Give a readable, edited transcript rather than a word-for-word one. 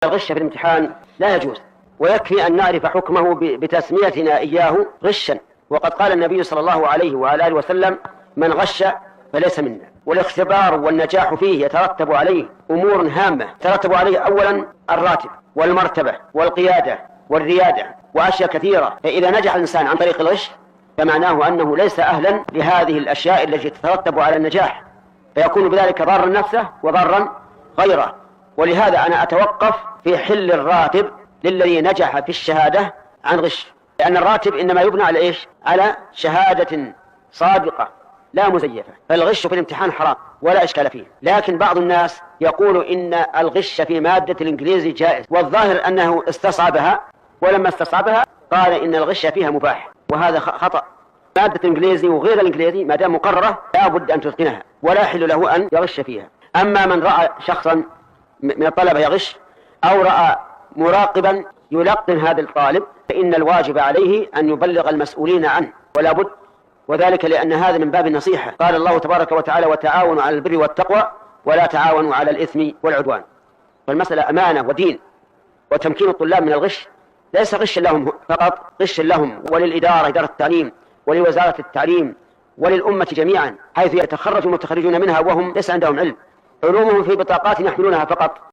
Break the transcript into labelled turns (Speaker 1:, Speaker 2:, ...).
Speaker 1: الغش في الامتحان لا يجوز، ويكفي أن نعرف حكمه بتسميتنا إياه غشا. وقد قال النبي صلى الله عليه وعلى آله وسلم: من غش فليس منا. والاختبار والنجاح فيه يترتب عليه أمور هامة، يترتب عليه أولا الراتب والمرتبة والقيادة والريادة وأشياء كثيرة. فإذا نجح الإنسان عن طريق الغش فمعناه أنه ليس أهلا لهذه الأشياء التي تترتب على النجاح، فيكون بذلك ضارا نفسه وضارا غيره. ولهذا أنا أتوقف في حل الراتب للذي نجح في الشهادة عن غش، لأن الراتب إنما يبنى على إيش؟ على شهادة صادقة لا مزيفة. فالغش في الامتحان حرام ولا إشكال فيه. لكن بعض الناس يقول إن الغش في مادة الإنجليزي جائز، والظاهر أنه استصعبها، ولما استصعبها قال إن الغش فيها مباح، وهذا خطأ. مادة الإنجليزي وغير الإنجليزي ما دام مقررة لا بد أن تتقنها، ولا يحل له أن يغش فيها. أما من رأى شخصا من الطلبة يغش أو رأى مراقبا يلقن هذا الطالب فإن الواجب عليه أن يبلغ المسؤولين عنه ولا بد، وذلك لأن هذا من باب النصيحة. قال الله تبارك وتعالى: وتعاونوا على البر والتقوى ولا تعاونوا على الإثم والعدوان. فالمسألة أمانة ودين، وتمكين الطلاب من الغش ليس غش لهم فقط، غش لهم وللإدارة، إدارة التعليم، ولوزارة التعليم، وللأمة جميعا، حيث يتخرج المتخرجون منها وهم ليس عندهم علم، علومهم في بطاقات يحملونها فقط.